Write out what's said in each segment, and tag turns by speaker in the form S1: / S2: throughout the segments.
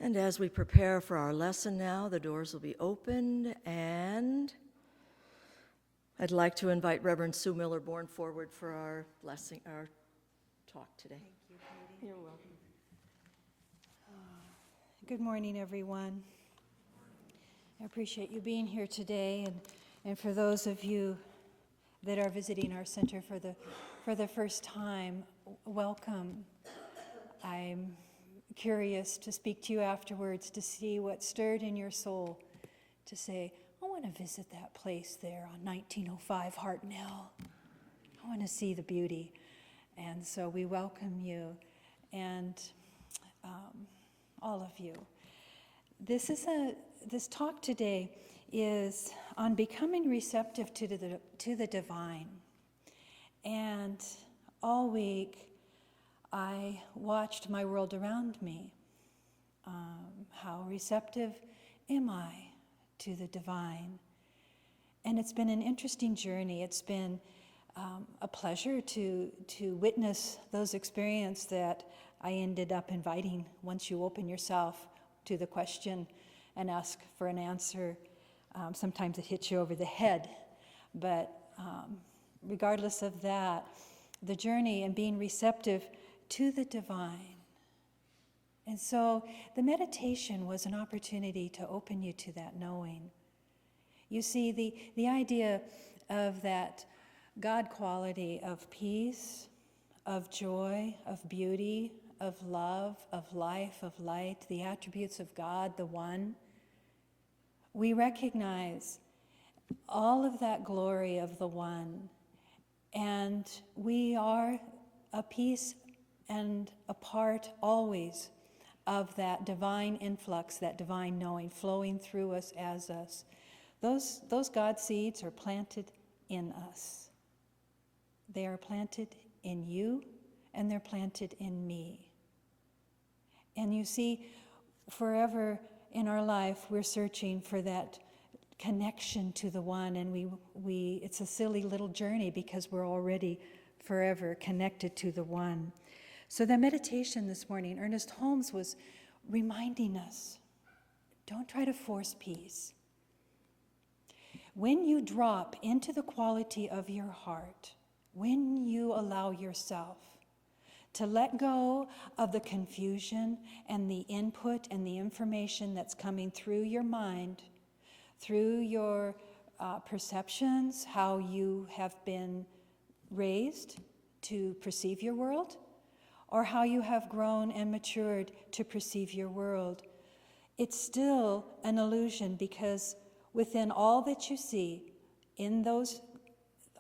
S1: And as we prepare for our lesson now, the doors will be opened, and I'd like to invite Reverend Sue MillerBorn forward for our blessing, our talk today.
S2: Thank you, Katie.
S1: You're welcome.
S2: Good morning, everyone. I appreciate you being here today, and for those of you that are visiting our center for the first time, welcome. I'm curious to speak to you afterwards to see what stirred in your soul to say, I want to visit that place there on 1905 Hartnell. I want to see the beauty. And so we welcome you and all of you. This talk today is on becoming receptive to the divine. And all week, I watched my world around me. How receptive am I to the divine? And it's been an interesting journey. It's been a pleasure to witness those experiences that I ended up inviting once you open yourself to the question and ask for an answer. Sometimes it hits you over the head, but regardless of that, the journey and being receptive to the divine. And so the meditation was an opportunity to open you to that knowing. You see, the idea of that God quality of peace, of joy, of beauty, of love, of life, of light, the attributes of God, the one, we recognize all of that glory of the one, and we are a piece and a part always of that divine influx, that divine knowing flowing through us as us. Those God seeds are planted in us. They are planted in you, and they're planted in me. And you see, forever in our life, we're searching for that connection to the one, and it's a silly little journey because we're already forever connected to the one. So the meditation this morning, Ernest Holmes was reminding us, don't try to force peace. When you drop into the quality of your heart, when you allow yourself to let go of the confusion and the input and the information that's coming through your mind, through your perceptions, how you have been raised to perceive your world, or how you have grown and matured to perceive your world, it's still an illusion, because within all that you see, in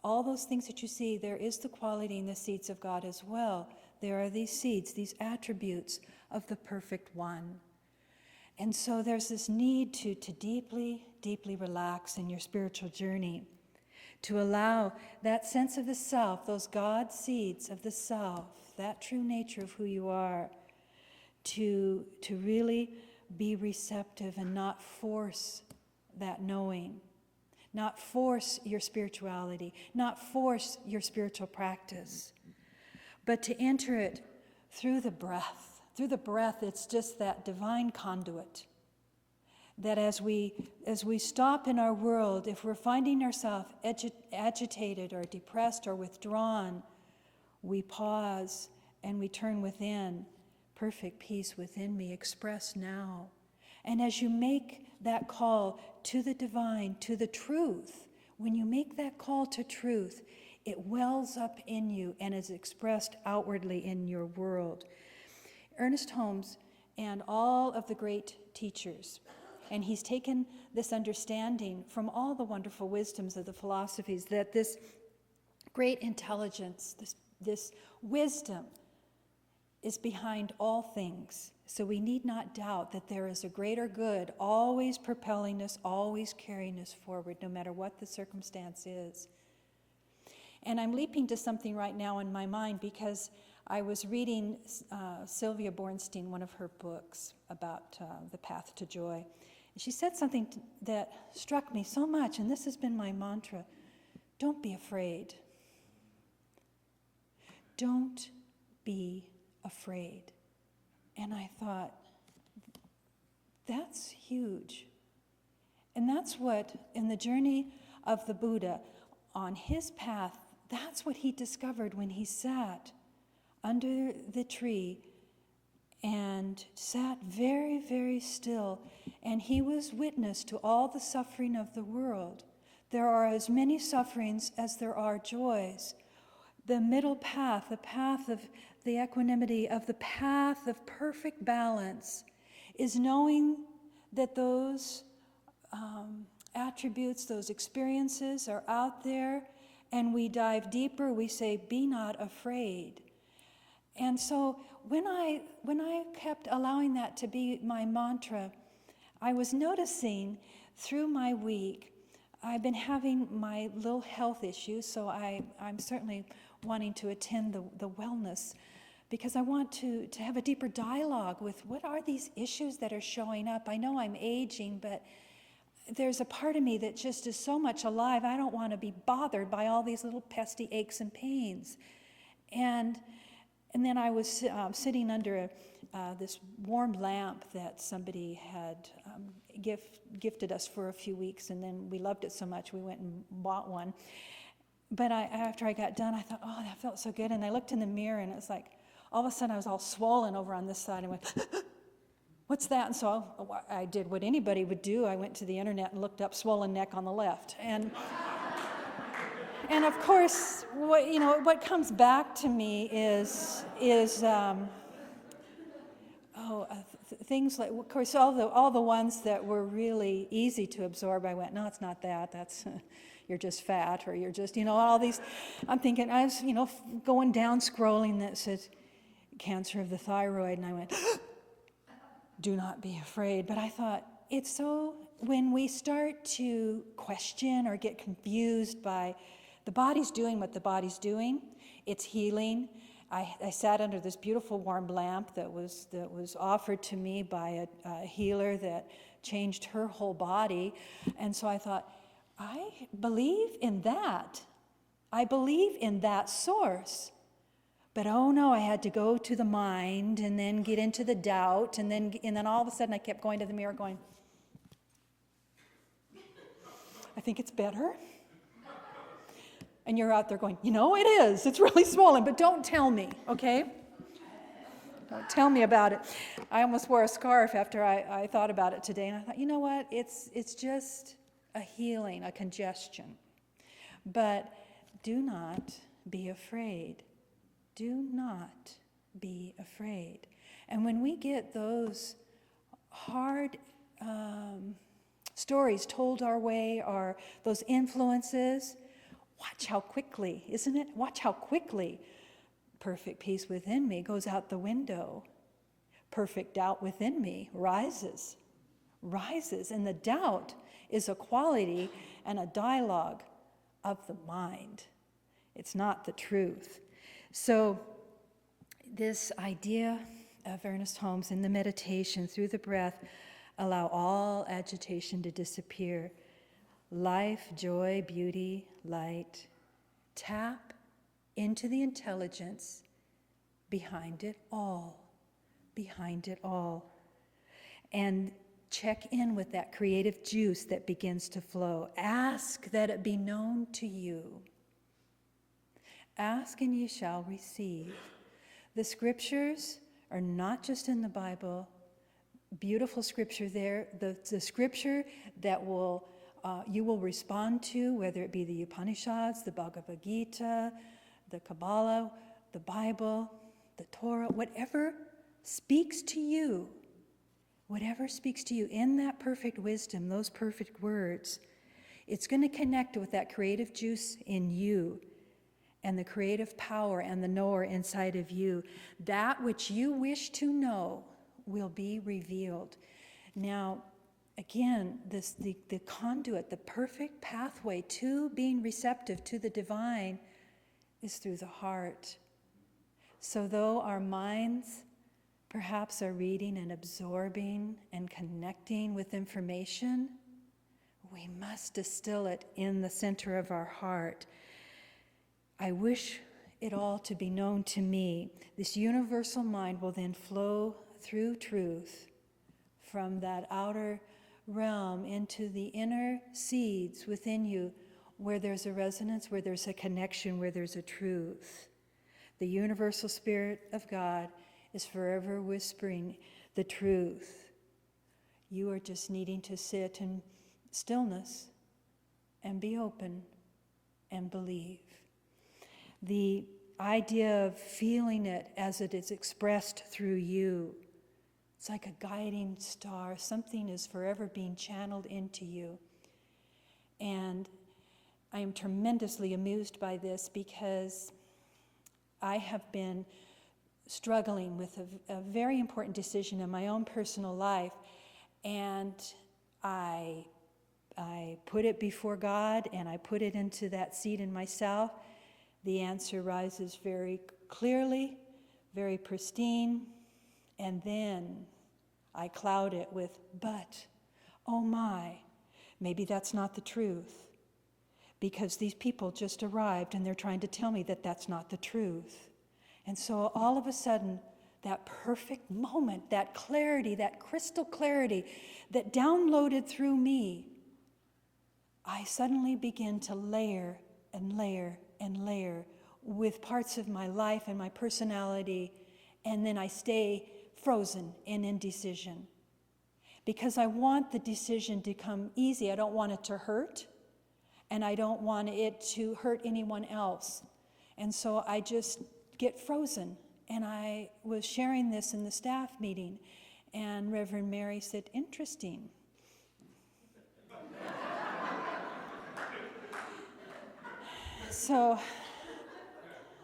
S2: all those things that you see, there is the quality and the seeds of God as well. There are these seeds, these attributes of the perfect one. And so there's this need to deeply, deeply relax in your spiritual journey, to allow that sense of the self, those God seeds of the self, that true nature of who you are, to really be receptive and not force that knowing, not force your spirituality, not force your spiritual practice, but to enter it through the breath. Through the breath, it's just that divine conduit. That as we stop in our world, if we're finding ourselves agitated or depressed or withdrawn, we pause and we turn within. Perfect peace within me, express now. And as you make that call to the divine, to the truth, when you make that call to truth, it wells up in you and is expressed outwardly in your world. Ernest Holmes and all of the great teachers, and he's taken this understanding from all the wonderful wisdoms of the philosophies, that this great intelligence, this wisdom is behind all things. So we need not doubt that there is a greater good always propelling us, always carrying us forward, no matter what the circumstance is. And I'm leaping to something right now in my mind because I was reading Sylvia Boorstein, one of her books about the path to joy. And she said something that struck me so much, and this has been my mantra. Don't be afraid. Don't be afraid. And I thought, That's huge. And that's what, in the journey of the Buddha, on his path, that's what he discovered when he sat under the tree and sat very, very still. And he was witness to all the suffering of the world. There are as many sufferings as there are joys. The middle path, the path of the equanimity, of the path of perfect balance, is knowing that those attributes, those experiences are out there, and we dive deeper, we say, be not afraid. And so when I kept allowing that to be my mantra, I was noticing through my week, I've been having my little health issues, so I'm certainly wanting to attend the wellness, because I want to have a deeper dialogue with what are these issues that are showing up. I know I'm aging, but there's a part of me that just is so much alive. I don't want to be bothered by all these little pesky aches and pains. And then I was sitting under this warm lamp that somebody had gifted us for a few weeks, and then we loved it so much we went and bought one. But after I got done, I thought, oh, that felt so good. And I looked in the mirror, and it was like, all of a sudden I was all swollen over on this side, and went, what's that? And so I did what anybody would do. I went to the internet and looked up swollen neck on the left. And of course, what comes back to me is things like, of course, all the ones that were really easy to absorb. I went, no, it's not that. That's you're just fat, or you're just, all these. I'm thinking, I was, going down scrolling that says cancer of the thyroid, and I went, do not be afraid. But I thought, it's so, when we start to question or get confused by the body's doing what the body's doing, it's healing. I sat under this beautiful warm lamp that was offered to me by a healer that changed her whole body. And so I thought, I believe in that. I believe in that source. But oh no, I had to go to the mind and then get into the doubt, and then all of a sudden I kept going to the mirror going, I think it's better. And you're out there going, it is. It's really swollen, but don't tell me, okay? Don't tell me about it. I almost wore a scarf after I thought about it today, and I thought, you know what? It's just a healing, a congestion. But do not be afraid. Do not be afraid. And when we get those hard stories told our way, or those influences, watch how quickly, isn't it? Watch how quickly perfect peace within me goes out the window. Perfect doubt within me rises. And the doubt is a quality and a dialogue of the mind. It's not the truth. So this idea of Ernest Holmes in the meditation through the breath, allow all agitation to disappear. Life, joy, beauty, light. Tap into the intelligence behind it all. And check in with that creative juice that begins to flow. Ask that it be known to you. Ask and ye shall receive. The scriptures are not just in the Bible. Beautiful scripture there. The scripture that you will respond to, whether it be the Upanishads, the Bhagavad Gita, the Kabbalah, the Bible, the Torah, whatever speaks to you in that perfect wisdom, those perfect words, it's going to connect with that creative juice in you and the creative power and the knower inside of you. That which you wish to know will be revealed. Now, again, the conduit, the perfect pathway to being receptive to the divine is through the heart. So though our minds perhaps are reading and absorbing and connecting with information, we must distill it in the center of our heart. I wish it all to be known to me. This universal mind will then flow through truth, from that outer realm into the inner seeds within you, where there's a resonance, where there's a connection, where there's a truth. The universal Spirit of God is forever whispering the truth. You are just needing to sit in stillness and be open and believe. The idea of feeling it as it is expressed through you, it's like a guiding star. Something is forever being channeled into you. And I am tremendously amused by this because I have been struggling with a very important decision in my own personal life, and I put it before God, and I put it into that seed in myself. The answer rises very clearly, very pristine, and then I cloud it with, but, oh my, maybe that's not the truth, because these people just arrived and they're trying to tell me that that's not the truth. And so all of a sudden, that perfect moment, that clarity, that crystal clarity that downloaded through me, I suddenly begin to layer and layer and layer with parts of my life and my personality, and then I stay frozen in indecision. Because I want the decision to come easy. I don't want it to hurt, and I don't want it to hurt anyone else. And so I just get frozen. And I was sharing this in the staff meeting, and Reverend Mary said, interesting. So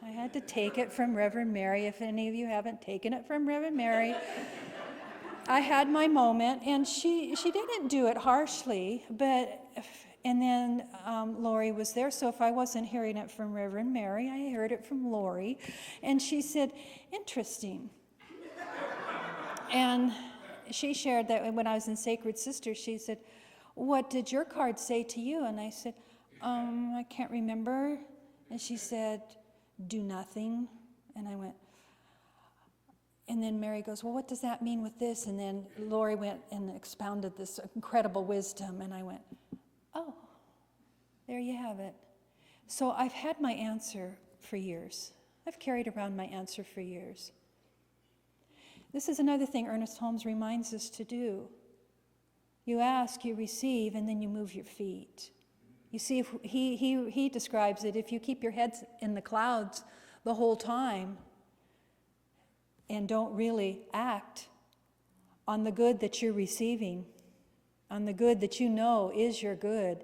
S2: I had to take it from Reverend Mary. If any of you haven't taken it from Reverend Mary, I had my moment, and she didn't do it harshly, and then Lori was there, so if I wasn't hearing it from Reverend Mary, I heard it from Lori, and she said, interesting. And she shared that when I was in Sacred Sisters, she said, what did your card say to you? And I said, I can't remember. And she said, do nothing. And I went, and then Mary goes, well, what does that mean with this? And then Lori went and expounded this incredible wisdom, and I went, oh, there you have it. So I've had my answer for years. I've carried around my answer for years. This is another thing Ernest Holmes reminds us to do. You ask, you receive, and then you move your feet. You see, if he describes it, if you keep your head in the clouds the whole time and don't really act on the good that you're receiving, on the good that you know is your good,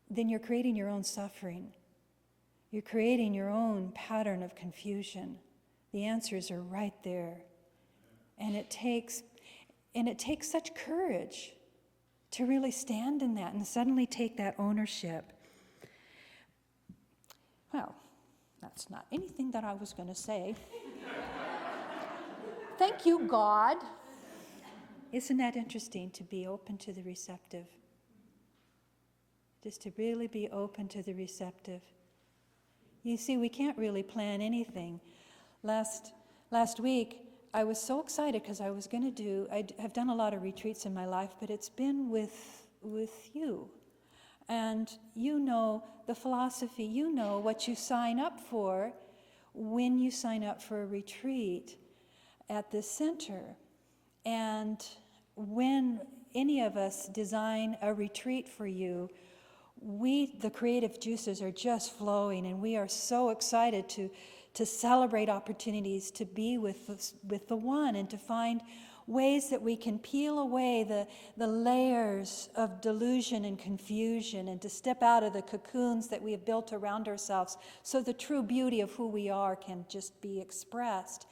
S2: then you're creating your own suffering. You're creating your own pattern of confusion. The answers are right there. And it takes such courage to really stand in that and suddenly take that ownership. Well, that's not anything that I was going to say. Thank you, God. Isn't that interesting, to be open to the receptive? Just to really be open to the receptive. You see, we can't really plan anything. Last week, I was so excited because I've done a lot of retreats in my life, but it's been with you. And you know the philosophy, you know what you sign up for when you sign up for a retreat at this center. And when any of us design a retreat for you, the creative juices are just flowing, and we are so excited to celebrate opportunities to be with the one, and to find ways that we can peel away the layers of delusion and confusion, and to step out of the cocoons that we have built around ourselves so the true beauty of who we are can just be expressed.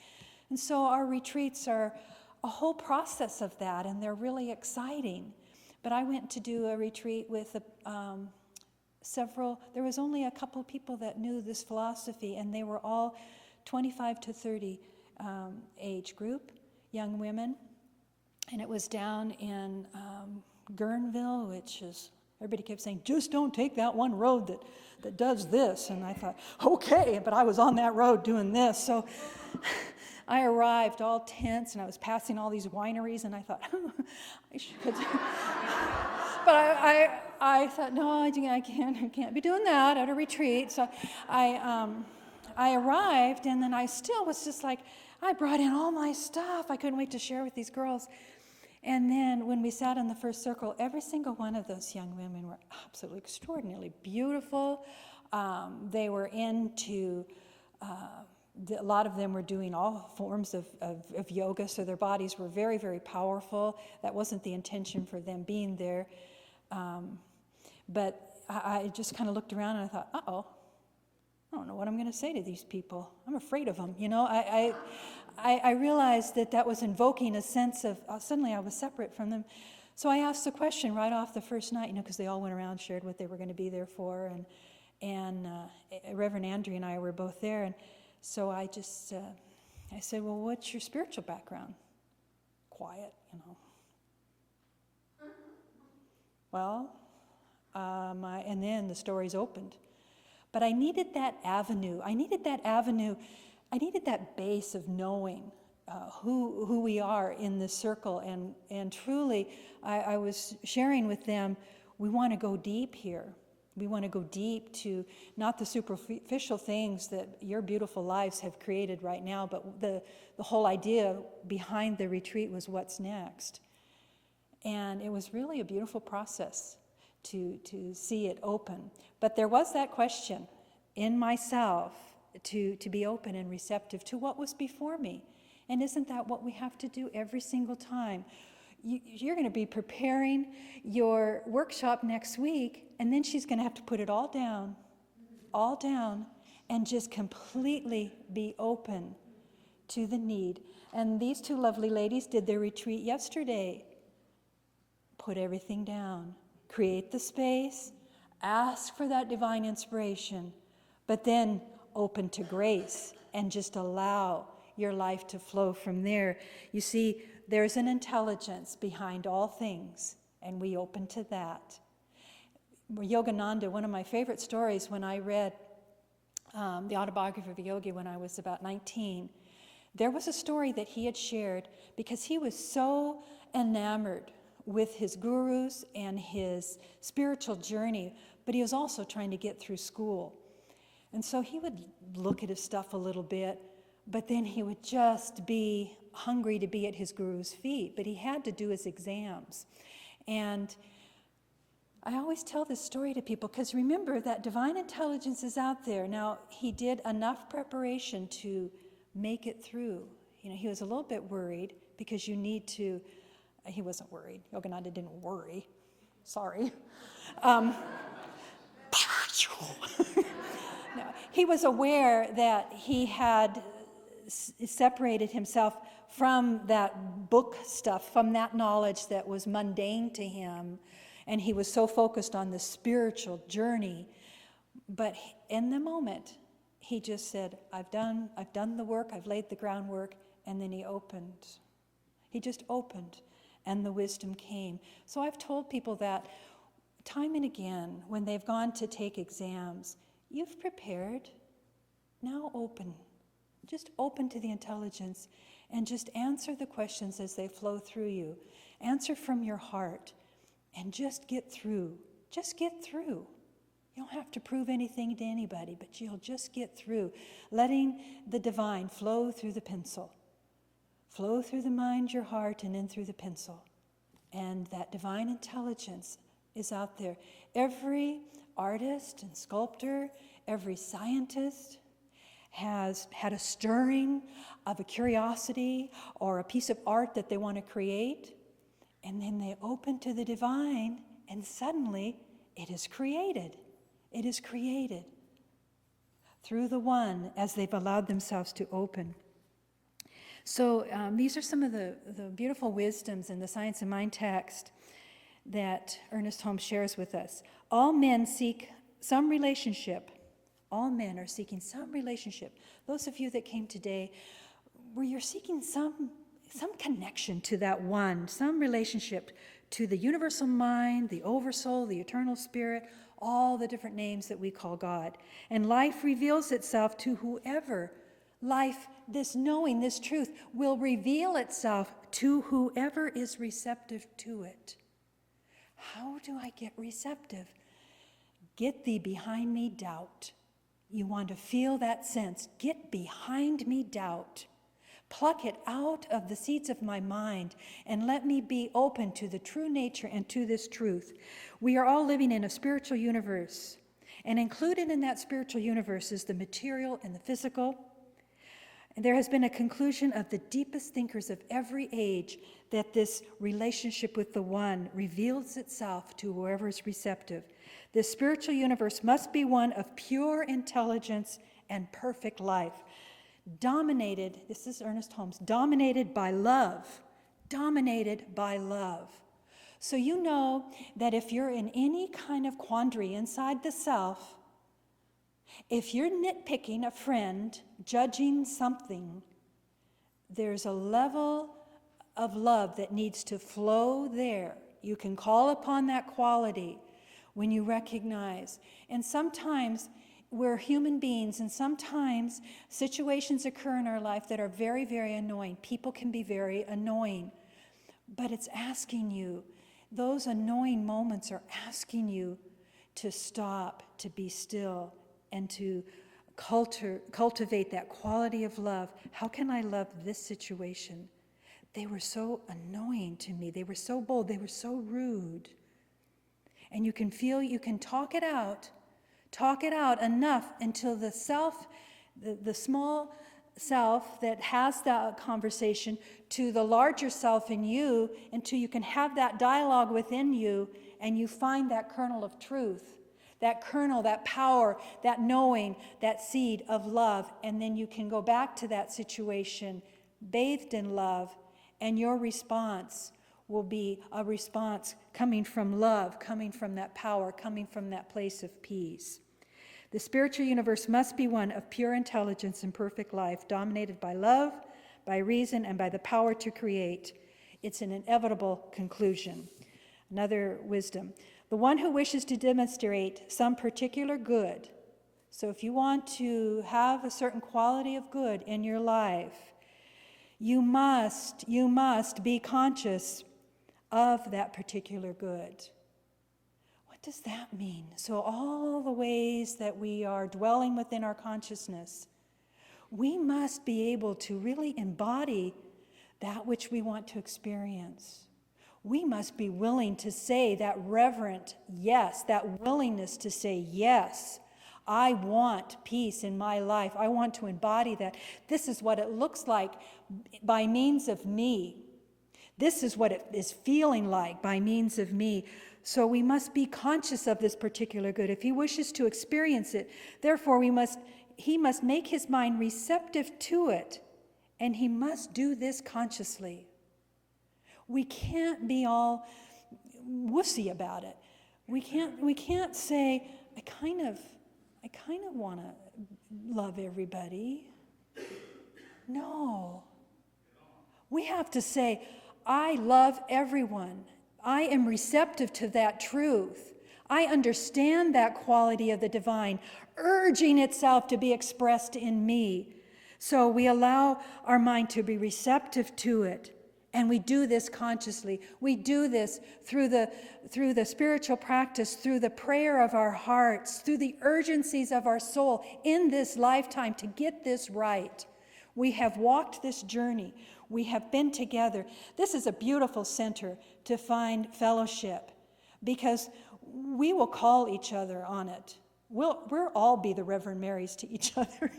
S2: And so our retreats are a whole process of that, and they're really exciting. But I went to do a retreat with there was only a couple people that knew this philosophy, and they were all 25 to 30 age group, young women. And it was down in Guerneville, which is, everybody kept saying, just don't take that one road that does this. And I thought, okay, but I was on that road doing this. So I arrived arrived all tense, and I was passing all these wineries, and I thought, I should. But I thought, no, I can't be doing that at a retreat. So I arrived, and then I still was just like, I brought in all my stuff. I couldn't wait to share with these girls. And then when we sat in the first circle, every single one of those young women were absolutely extraordinarily beautiful. They were into, a lot of them were doing all forms of yoga, so their bodies were very, very powerful. That wasn't the intention for them being there. But I just kind of looked around and I thought, uh-oh, I don't know what I'm going to say to these people. I'm afraid of them. I realized that was invoking a sense of, suddenly I was separate from them. So I asked the question right off the first night, because they all went around, shared what they were going to be there for, and Reverend Andrew and I were both there, and so I just, I said, well, what's your spiritual background? Quiet, Well, and then the stories opened. But I needed that avenue. I needed that base of knowing who we are in this circle. And truly, I was sharing with them, we want to go deep here. We want to go deep to not the superficial things that your beautiful lives have created right now, but the whole idea behind the retreat was what's next. And it was really a beautiful process to see it open. But there was that question in myself to be open and receptive to what was before me. And isn't that what we have to do every single time? You're going to be preparing your workshop next week, and then she's going to have to put it all down, and just completely be open to the need. And these two lovely ladies did their retreat yesterday. Put everything down, create the space, ask for that divine inspiration, but then open to grace and just allow your life to flow from there. You see, there's an intelligence behind all things, and we open to that. Yogananda, one of my favorite stories when I read the autobiography of a yogi when I was about 19, there was a story that he had shared because he was so enamored with his gurus and his spiritual journey, but he was also trying to get through school. And so he would look at his stuff a little bit, but then he would just be hungry to be at his guru's feet, but he had to do his exams. And I always tell this story to people because remember that divine intelligence is out there. Now, he did enough preparation to make it through. He was a little bit worried because you need to. He wasn't worried. Yogananda didn't worry. Sorry. No, he was aware that he had separated himself from that book stuff, from that knowledge that was mundane to him, and he was so focused on the spiritual journey. But in the moment, he just said, I've done the work, I've laid the groundwork, and then he opened. He just opened. And the wisdom came. So I've told people that time and again, when they've gone to take exams, you've prepared, now open. Just open to the intelligence and just answer the questions as they flow through you. Answer from your heart and just get through. Just get through. You don't have to prove anything to anybody, but you'll just get through, letting the divine flow through the pencil. Flow through the mind, your heart, and in through the pencil. And that divine intelligence is out there. Every artist and sculptor, every scientist has had a stirring of a curiosity or a piece of art that they want to create. And then they open to the divine, and suddenly it is created. It is created through the one as they've allowed themselves to open. So these are some of the beautiful wisdoms in the Science of Mind text that Ernest Holmes shares with us. All men seek some relationship. All men are seeking some relationship. Those of you that came today, where you're seeking some connection to that one, some relationship to the universal mind, the oversoul, the eternal spirit, all the different names that we call God. And life reveals itself to whoever Life, this knowing, this truth, will reveal itself to whoever is receptive to it. How do I get receptive? Get thee behind me, doubt. You want to feel that sense. Get behind me, doubt. Pluck it out of the seeds of my mind and let me be open to the true nature and to this truth. We are all living in a spiritual universe, and included in that spiritual universe is the material and the physical. And there has been a conclusion of the deepest thinkers of every age that this relationship with the One reveals itself to whoever is receptive. This spiritual universe must be one of pure intelligence and perfect life. Dominated, this is Ernest Holmes, dominated by love. Dominated by love. So you know that if you're in any kind of quandary inside the self, if you're nitpicking a friend, judging something, there's a level of love that needs to flow there. You can call upon that quality when you recognize. And sometimes we're human beings, and sometimes situations occur in our life that are very, very annoying. People can be very annoying. But it's asking you, those annoying moments are asking you to stop, to be still, and to cultivate that quality of love. How can I love this situation? They were so annoying to me. They were so bold. They were so rude. And you can feel, you can talk it out enough until the self, the small self that has that conversation to the larger self in you, until you can have that dialogue within you and you find that kernel of truth, that kernel, that power, that knowing, that seed of love. And then you can go back to that situation bathed in love, and your response will be a response coming from love, coming from that power, coming from that place of peace. The spiritual universe must be one of pure intelligence and perfect life, dominated by love, by reason, and by the power to create. It's an inevitable conclusion. Another wisdom. The one who wishes to demonstrate some particular good. So if you want to have a certain quality of good in your life, you must be conscious of that particular good. What does that mean? So all the ways that we are dwelling within our consciousness, we must be able to really embody that which we want to experience. We must be willing to say that reverent yes, that willingness to say yes. I want peace in my life. I want to embody that. This is what it looks like by means of me. This is what it is feeling like by means of me. So we must be conscious of this particular good. If he wishes to experience it, therefore he must make his mind receptive to it, and he must do this consciously. We can't be all wussy about it. We can't say, I kind of want to love everybody. No. We have to say, I love everyone. I am receptive to that truth. I understand that quality of the divine, urging itself to be expressed in me. So we allow our mind to be receptive to it. And we do this consciously. We do this through the spiritual practice, through the prayer of our hearts, through the urgencies of our soul in this lifetime to get this right. We have walked this journey. We have been together. This is a beautiful center to find fellowship, because we will call each other on it. We'll all be the Reverend Marys to each other.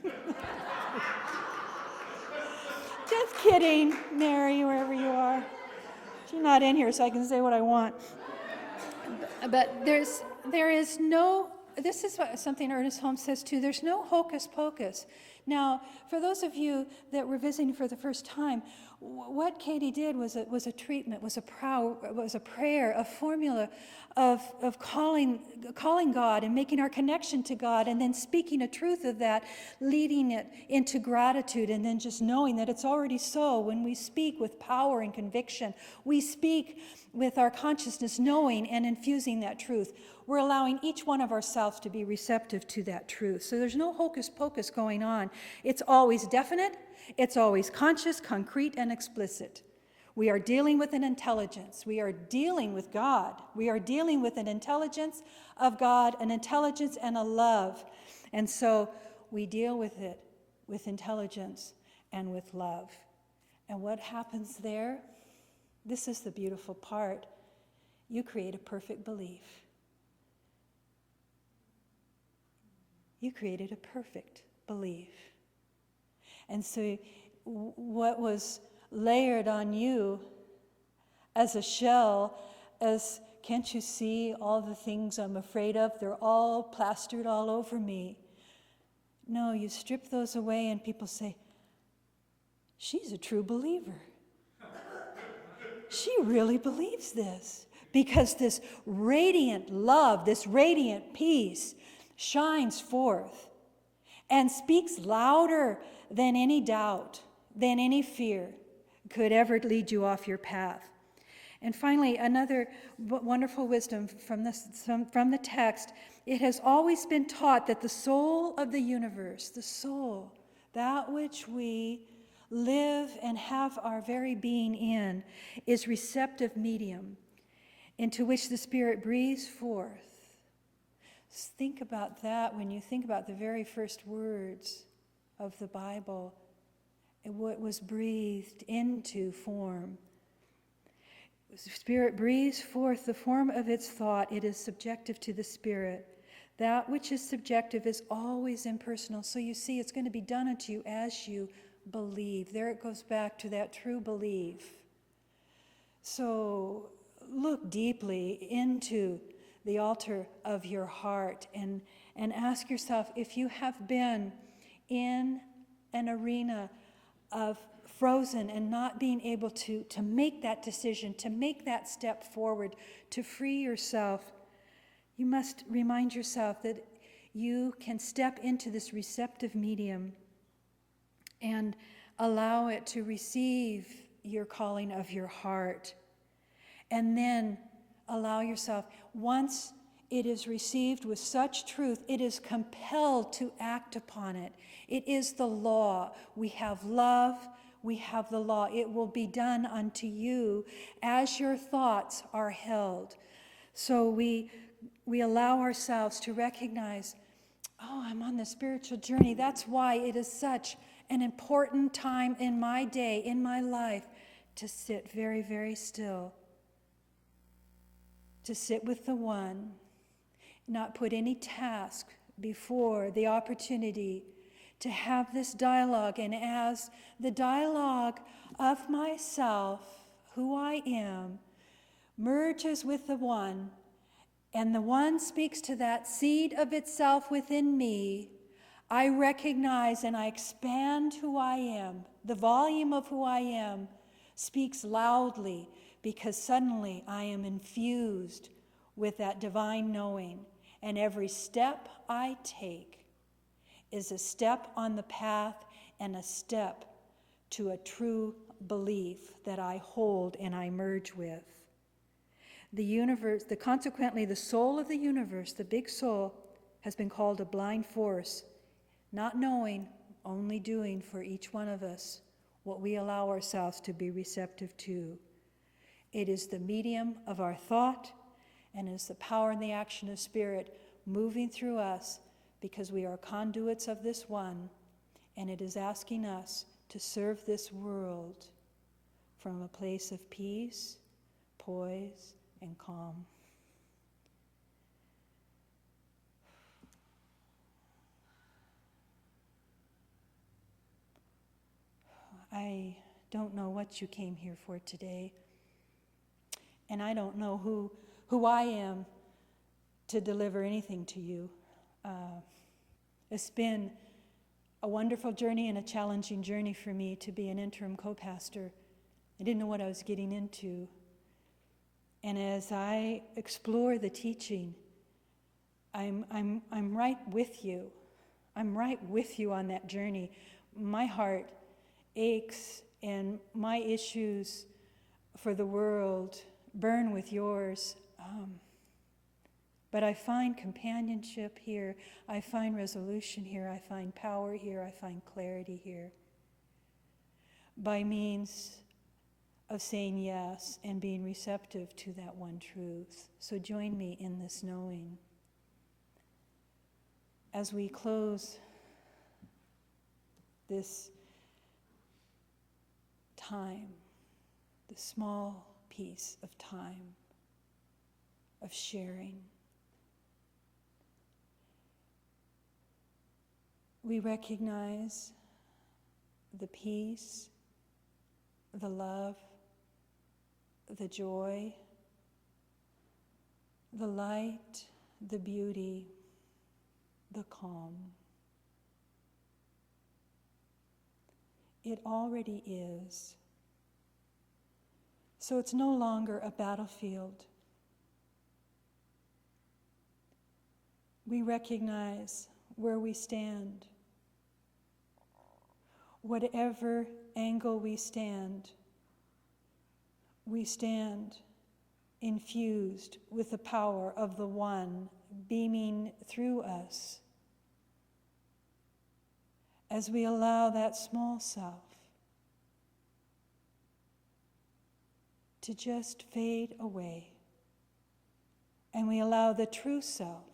S2: Just kidding, Mary, wherever you are. She's not in here, so I can say what I want. But there is no, this is something Ernest Holmes says too, there's no hocus pocus. Now, for those of you that were visiting for the first time, what Katie did was a treatment, was a prayer, a formula of calling God and making our connection to God, and then speaking a truth of that, leading it into gratitude, and then just knowing that it's already so. When we speak with power and conviction, we speak with our consciousness knowing and infusing that truth. We're allowing each one of ourselves to be receptive to that truth. So there's no hocus pocus going on. on. It's always definite, it's always conscious, concrete, and explicit. We are dealing with an intelligence. We are dealing with God. We are dealing with an intelligence of God, an intelligence and a love. And so we deal with it with intelligence and with love. And what happens there? This is the beautiful part. You create a perfect belief. You created a perfect belief. And so what was layered on you as a shell, as can't you see all the things I'm afraid of? They're all plastered all over me. No, you strip those away and people say, she's a true believer. She really believes this. Because this radiant love, this radiant peace shines forth and speaks louder than any doubt, than any fear could ever lead you off your path. And finally, another wonderful wisdom from the text. It has always been taught that the soul of the universe, the soul, that which we live and have our very being in, is receptive medium into which the Spirit breathes forth. Think about that when you think about the very first words of the Bible. What was breathed into form. The Spirit breathes forth the form of its thought. It is subjective to the Spirit. That which is subjective is always impersonal. So you see, it's going to be done unto you as you believe. There it goes back to that true belief. So look deeply into the altar of your heart and ask yourself if you have been in an arena of frozen and not being able to make that decision, to make that step forward, to free yourself. You must remind yourself that you can step into this receptive medium and allow it to receive your calling of your heart. And then allow yourself, once it is received with such truth, it is compelled to act upon it. It is the law. We have love, we have the law. It will be done unto you as your thoughts are held. So we allow ourselves to recognize, oh, I'm on the spiritual journey. That's why it is such an important time in my day, in my life, to sit very, very still. To sit with the one, not put any task before the opportunity to have this dialogue. And as the dialogue of myself, who I am, merges with the one, and the one speaks to that seed of itself within me, I recognize and I expand who I am. The volume of who I am speaks loudly, because suddenly I am infused with that divine knowing. And every step I take is a step on the path and a step to a true belief that I hold and I merge with. The universe, consequently, the soul of the universe, the big soul, has been called a blind force, not knowing, only doing for each one of us what we allow ourselves to be receptive to. It is the medium of our thought, and it is the power and the action of Spirit moving through us, because we are conduits of this one, and it is asking us to serve this world from a place of peace, poise, and calm. I don't know what you came here for today. And I don't know who I am to deliver anything to you. It's been a wonderful journey and a challenging journey for me to be an interim co-pastor. I didn't know what I was getting into. And as I explore the teaching, I'm right with you. I'm right with you on that journey. My heart aches, and my issues for the world burn with yours. But I find companionship here. I find resolution here. I find power here. I find clarity here. By means of saying yes and being receptive to that one truth. So join me in this knowing. As we close this time, the small piece of time of sharing, we recognize the peace, the love, the joy, the light, the beauty, the calm. It already is. So it's no longer a battlefield. We recognize where we stand. Whatever angle we stand infused with the power of the One beaming through us as we allow that small self to just fade away, and we allow the true self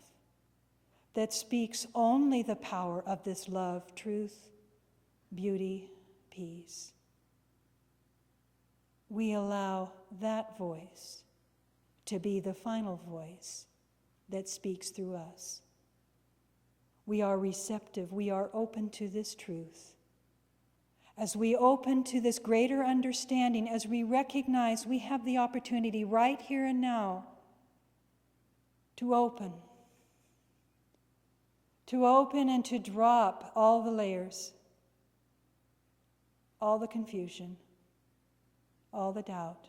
S2: that speaks only the power of this love, truth, beauty, peace. We allow that voice to be the final voice that speaks through us. We are receptive. We are open to this truth. As we open to this greater understanding, as we recognize we have the opportunity right here and now to open and to drop all the layers, all the confusion, all the doubt,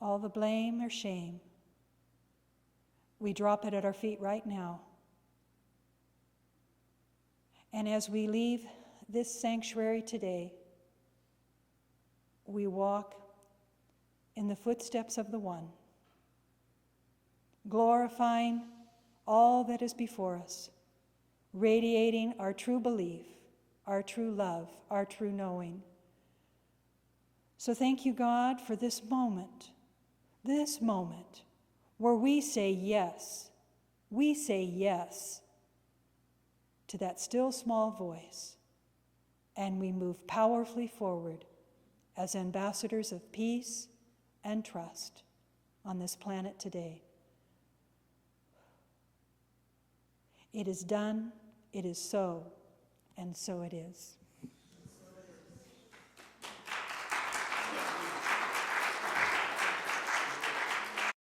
S2: all the blame or shame. We drop it at our feet right now. And as we leave this sanctuary today, we walk in the footsteps of the One, glorifying all that is before us, radiating our true belief, our true love, our true knowing. So thank you, God, for this moment where we say yes. We say yes to that still small voice, and we move powerfully forward as ambassadors of peace and trust on this planet today. It is done, it is so, and so it is.